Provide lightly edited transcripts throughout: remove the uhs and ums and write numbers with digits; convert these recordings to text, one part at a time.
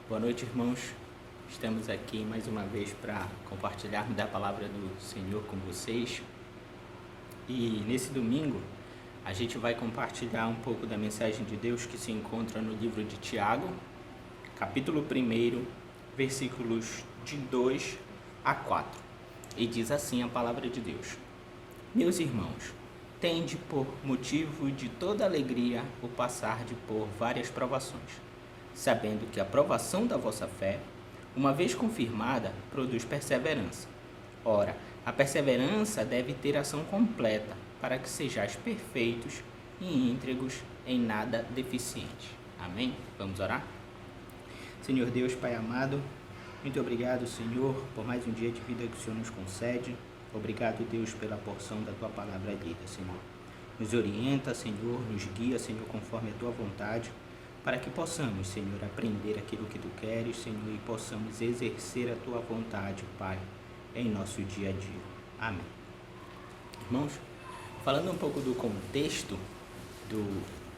Boa noite, irmãos. Estamos aqui mais uma vez para compartilharmos da palavra do Senhor com vocês. E nesse domingo a gente vai compartilhar um pouco da mensagem de Deus que se encontra no livro de Tiago, capítulo 1, versículos de 2 a 4. E diz assim a palavra de Deus: Meus irmãos, tende por motivo de toda alegria o passar de por várias provações, sabendo que a provação da vossa fé, uma vez confirmada, produz perseverança. Ora, a perseverança deve ter ação completa, para que sejais perfeitos e íntegros, em nada deficientes. Amém? Vamos orar? Senhor Deus, Pai amado, muito obrigado, Senhor, por mais um dia de vida que o Senhor nos concede. Obrigado, Deus, pela porção da Tua palavra lida, Senhor. Nos orienta, Senhor, nos guia, Senhor, conforme a Tua vontade, para que possamos, Senhor, aprender aquilo que Tu queres, Senhor, e possamos exercer a Tua vontade, Pai, em nosso dia a dia. Amém. Irmãos, falando um pouco do contexto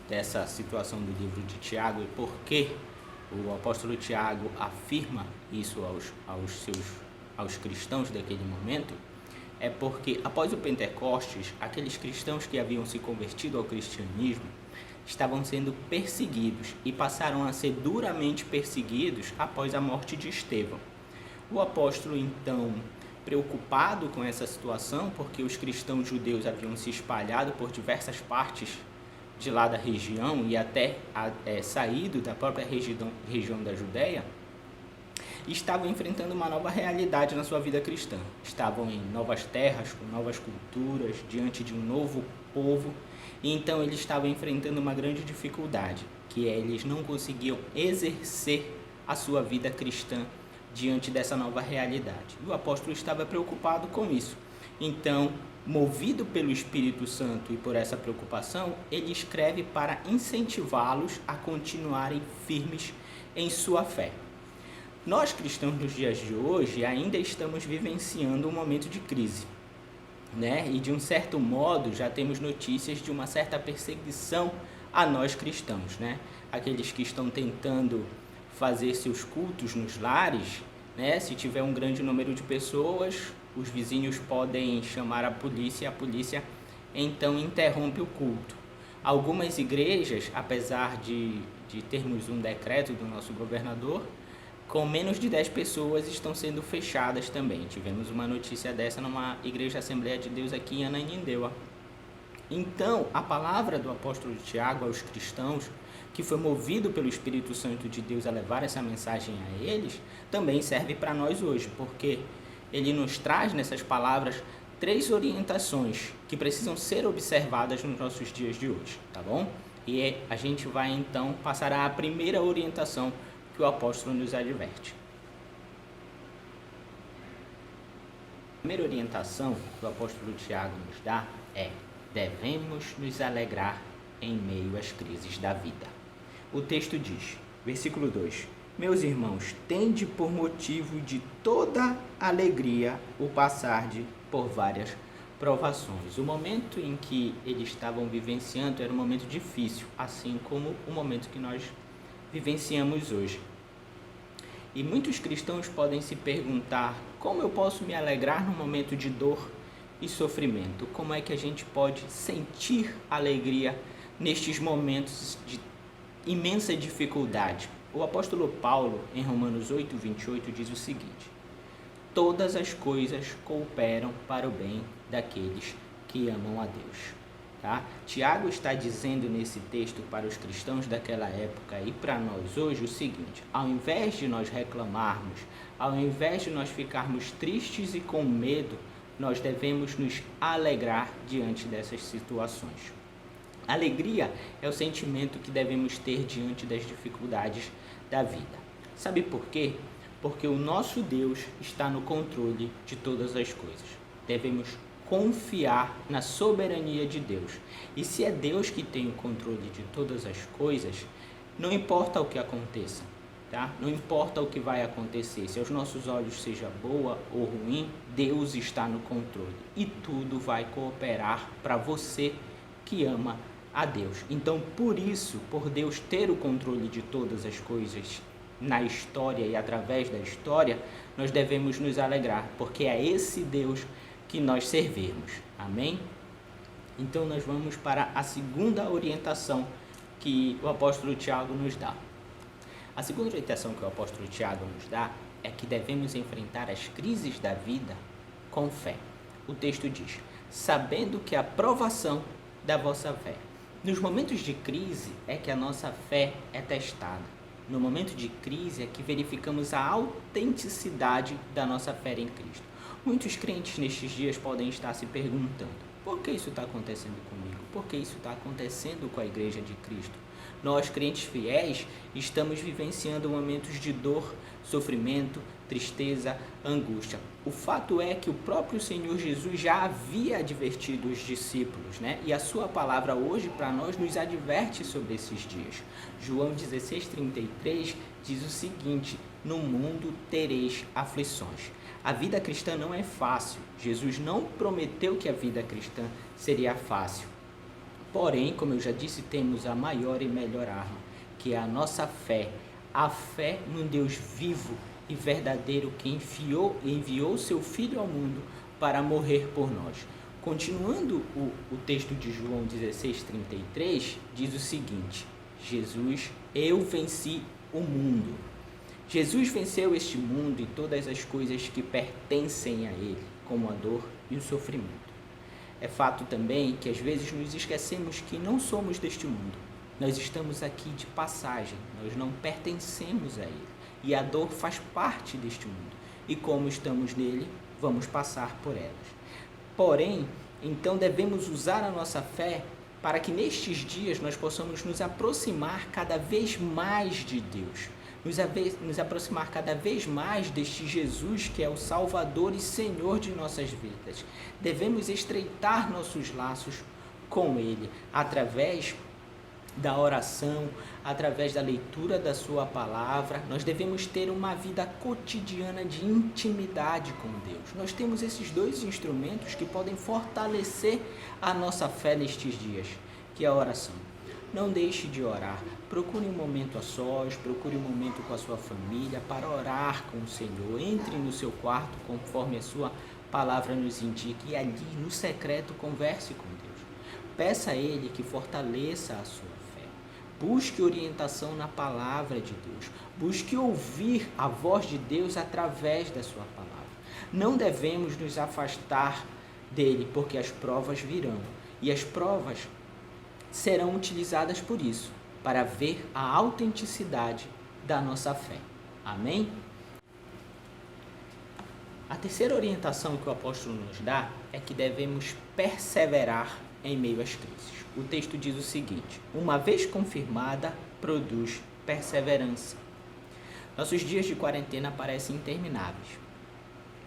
dessa situação do livro de Tiago e por que o apóstolo Tiago afirma isso aos cristãos daquele momento, é porque após o Pentecostes, aqueles cristãos que haviam se convertido ao cristianismo estavam sendo perseguidos e passaram a ser duramente perseguidos após a morte de Estevão. O apóstolo, então, preocupado com essa situação, porque os cristãos judeus haviam se espalhado por diversas partes de lá da região e até saído da própria região da Judéia, estavam enfrentando uma nova realidade na sua vida cristã. Estavam em novas terras, com novas culturas, diante de um novo povo, e então eles estavam enfrentando uma grande dificuldade, que eles não conseguiam exercer a sua vida cristã diante dessa nova realidade. E o apóstolo estava preocupado com isso. Então, movido pelo Espírito Santo e por essa preocupação, ele escreve para incentivá-los a continuarem firmes em sua fé. Nós cristãos nos dias de hoje ainda estamos vivenciando um momento de crise, né? E de um certo modo já temos notícias de uma certa perseguição a nós cristãos, né? Aqueles que estão tentando fazer seus cultos nos lares, né? Se tiver um grande número de pessoas, os vizinhos podem chamar a polícia e a polícia então interrompe o culto. Algumas igrejas, apesar de termos um decreto do nosso governador, com menos de 10 pessoas estão sendo fechadas também. Tivemos uma notícia dessa numa igreja Assembleia de Deus aqui em Ananindeua. Então, a palavra do apóstolo Tiago aos cristãos, que foi movido pelo Espírito Santo de Deus a levar essa mensagem a eles, também serve para nós hoje, porque ele nos traz nessas palavras 3 orientações que precisam ser observadas nos nossos dias de hoje, tá bom? E a gente vai então passar à primeira orientação que o apóstolo nos adverte. A primeira orientação que o apóstolo Tiago nos dá é: devemos nos alegrar em meio às crises da vida. O texto diz, versículo 2: Meus irmãos, tende por motivo de toda alegria o passar por várias provações. O momento em que eles estavam vivenciando era um momento difícil, assim como o momento que nós vivenciamos hoje. E muitos cristãos podem se perguntar: como eu posso me alegrar no momento de dor e sofrimento? Como é que a gente pode sentir alegria nestes momentos de imensa dificuldade? O apóstolo Paulo, em Romanos 8:28, diz o seguinte: todas as coisas cooperam para o bem daqueles que amam a Deus. Tá? Tiago está dizendo nesse texto para os cristãos daquela época e para nós hoje o seguinte: ao invés de nós reclamarmos, ao invés de nós ficarmos tristes e com medo, nós devemos nos alegrar diante dessas situações. Alegria é o sentimento que devemos ter diante das dificuldades da vida. Sabe por quê? Porque o nosso Deus está no controle de todas as coisas. Devemos confiar na soberania de Deus. E se é Deus que tem o controle de todas as coisas, não importa o que aconteça, tá? Não importa o que vai acontecer, se aos nossos olhos seja boa ou ruim, Deus está no controle e tudo vai cooperar para você que ama a Deus. Então, por isso, por Deus ter o controle de todas as coisas na história e através da história, nós devemos nos alegrar, porque é esse Deus que nós servimos. Amém? Então nós vamos para a segunda orientação que o apóstolo Tiago nos dá. A segunda orientação que o apóstolo Tiago nos dá é que devemos enfrentar as crises da vida com fé. O texto diz: sabendo que a provação da vossa fé. Nos momentos de crise é que a nossa fé é testada. No momento de crise é que verificamos a autenticidade da nossa fé em Cristo. Muitos crentes nestes dias podem estar se perguntando: por que isso está acontecendo comigo? Por que isso está acontecendo com a Igreja de Cristo? Nós, crentes fiéis, estamos vivenciando momentos de dor, sofrimento, tristeza, angústia. O fato é que o próprio Senhor Jesus já havia advertido os discípulos, né? E a sua palavra hoje para nós nos adverte sobre esses dias. João 16:33 diz o seguinte: no mundo tereis aflições. A vida cristã não é fácil. Jesus não prometeu que a vida cristã seria fácil. Porém, como eu já disse, temos a maior e melhor arma, que é a nossa fé. A fé num Deus vivo e verdadeiro que enviou seu Filho ao mundo para morrer por nós. Continuando o texto de João 16:33, diz o seguinte: Jesus, eu venci o mundo. Jesus venceu este mundo e todas as coisas que pertencem a ele, como a dor e o sofrimento. É fato também que às vezes nos esquecemos que não somos deste mundo. Nós estamos aqui de passagem, nós não pertencemos a ele. E a dor faz parte deste mundo. E como estamos nele, vamos passar por elas. Porém, então devemos usar a nossa fé para que nestes dias nós possamos nos aproximar cada vez mais de Deus. Nos aproximar cada vez mais deste Jesus que é o Salvador e Senhor de nossas vidas. Devemos estreitar nossos laços com Ele, através da oração, através da leitura da sua palavra. Nós devemos ter uma vida cotidiana de intimidade com Deus. Nós temos esses dois instrumentos que podem fortalecer a nossa fé nestes dias, que é a oração. Não deixe de orar. Procure um momento a sós, procure um momento com a sua família para orar com o Senhor. Entre no seu quarto, conforme a sua palavra nos indica, e ali, no secreto, converse com Deus. Peça a Ele que fortaleça a sua fé. Busque orientação na palavra de Deus. Busque ouvir a voz de Deus através da sua palavra. Não devemos nos afastar dele, porque as provas virão. E as provas serão utilizadas por isso, para ver a autenticidade da nossa fé. Amém? A terceira orientação que o apóstolo nos dá é que devemos perseverar em meio às crises. O texto diz o seguinte: uma vez confirmada, produz perseverança. Nossos dias de quarentena parecem intermináveis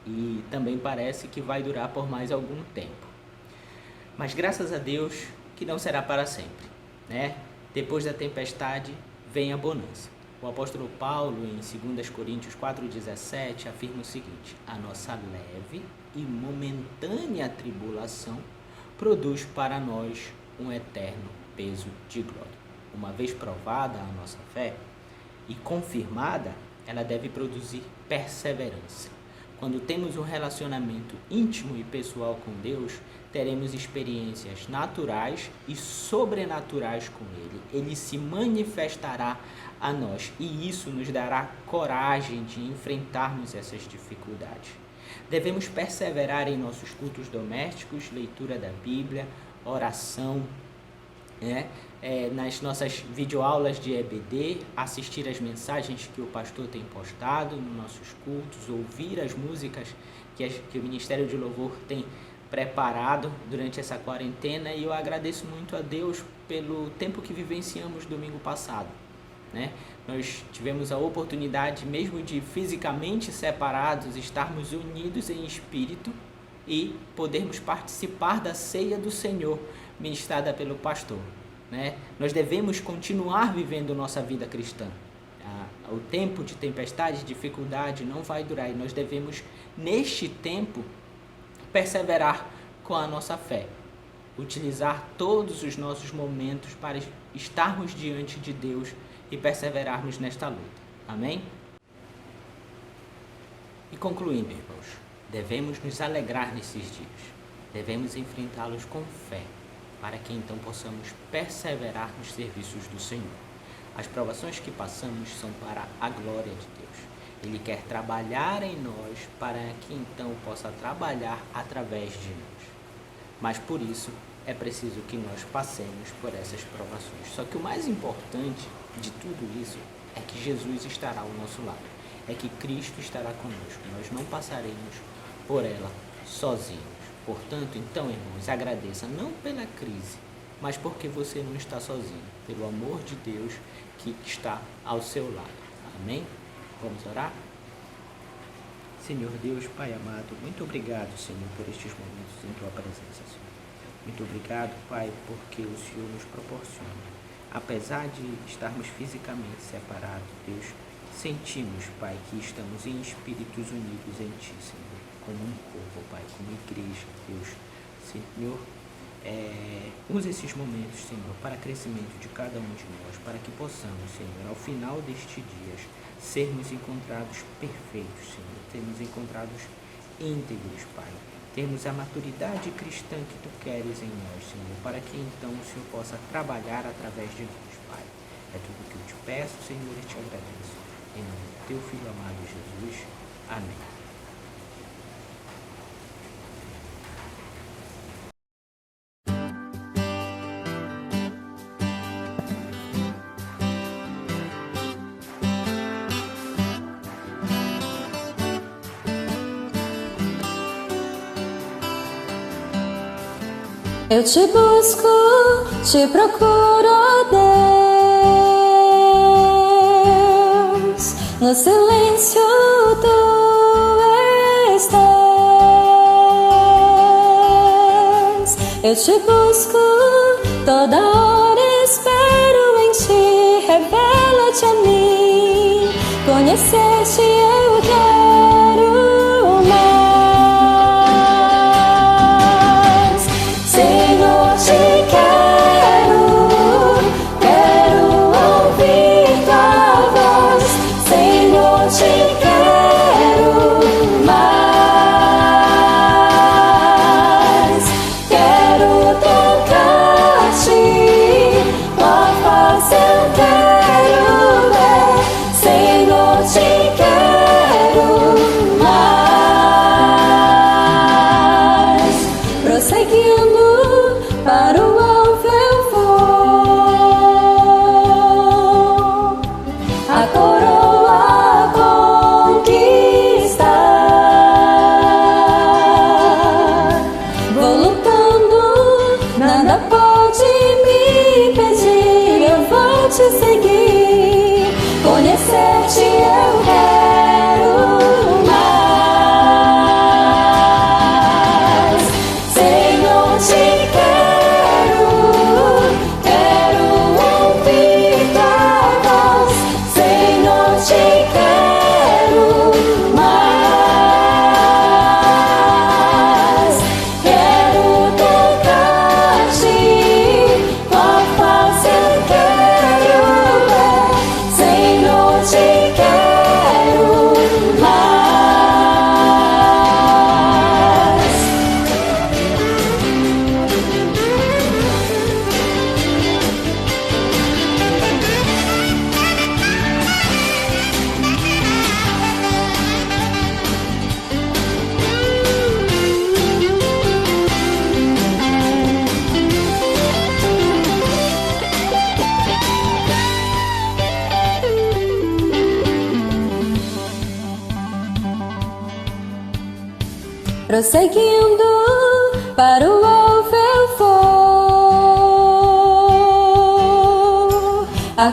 e também parece que vai durar por mais algum tempo. Mas graças a Deus que não será para sempre, né? Depois da tempestade vem a bonança. O apóstolo Paulo, em 2 Coríntios 4,17, afirma o seguinte: a nossa leve e momentânea tribulação produz para nós um eterno peso de glória. Uma vez provada a nossa fé e confirmada, ela deve produzir perseverança. Quando temos um relacionamento íntimo e pessoal com Deus, teremos experiências naturais e sobrenaturais com Ele. Ele se manifestará a nós e isso nos dará coragem de enfrentarmos essas dificuldades. Devemos perseverar em nossos cultos domésticos, leitura da Bíblia, oração, nas nossas videoaulas de EBD, assistir as mensagens que o pastor tem postado nos nossos cultos, ouvir as músicas que o Ministério de Louvor tem preparado durante essa quarentena, e eu agradeço muito a Deus pelo tempo que vivenciamos domingo passado, né? Nós tivemos a oportunidade, mesmo de fisicamente separados, estarmos unidos em espírito e podermos participar da ceia do Senhor ministrada pelo pastor, né? Nós devemos continuar vivendo nossa vida cristã. O tempo de tempestade, de dificuldade não vai durar e nós devemos, neste tempo, perseverar com a nossa fé, utilizar todos os nossos momentos para estarmos diante de Deus e perseverarmos nesta luta. Amém? E concluindo, irmãos, devemos nos alegrar nesses dias, devemos enfrentá-los com fé, para que então possamos perseverar nos serviços do Senhor. As provações que passamos são para a glória de Deus. Ele quer trabalhar em nós para que então possa trabalhar através de nós. Mas por isso é preciso que nós passemos por essas provações. Só que o mais importante de tudo isso é que Jesus estará ao nosso lado. É que Cristo estará conosco. Nós não passaremos por ela sozinhos. Portanto, então, irmãos, agradeça não pela crise, mas porque você não está sozinho, pelo amor de Deus que está ao seu lado. Amém? Vamos orar? Senhor Deus, Pai amado, muito obrigado, Senhor, por estes momentos em Tua presença, Senhor. Muito obrigado, Pai, porque o Senhor nos proporciona. Apesar de estarmos fisicamente separados, Deus, sentimos, Pai, que estamos em espíritos unidos em Ti, Senhor, como um corpo, Pai, como igreja, Deus. Senhor, use esses momentos, Senhor, para crescimento de cada um de nós, para que possamos, Senhor, ao final destes dias, sermos encontrados perfeitos, Senhor, sermos encontrados íntegros, Pai, termos a maturidade cristã que Tu queres em nós, Senhor, para que então o Senhor possa trabalhar através de nós, Pai. É tudo que eu te peço, Senhor, e te agradeço. Em nome do Teu Filho amado Jesus. Amém. Eu te busco, te procuro, Deus. No silêncio Tu estás. Eu te busco, toda hora espero em Ti. Revela-te a mim, conhecer-te eu quero mais. Senhor, te quero ouvir Tua voz. Senhor, te quero mais. Quero tocar-te, Tua face eu quero ver. Senhor, te quero mais. Prosseguindo para o alvo eu vou, a coroa conquistar. Vou lutando, nada pode me impedir. Eu vou te seguir, conhecer-te eu quero mais. Senhor, te quero ouvir Tua voz. Senhor, te quero mais. Quero tocar-te, Tua face eu quero ver. Senhor, te quero mais. Prosseguindo para o alvo eu vou, a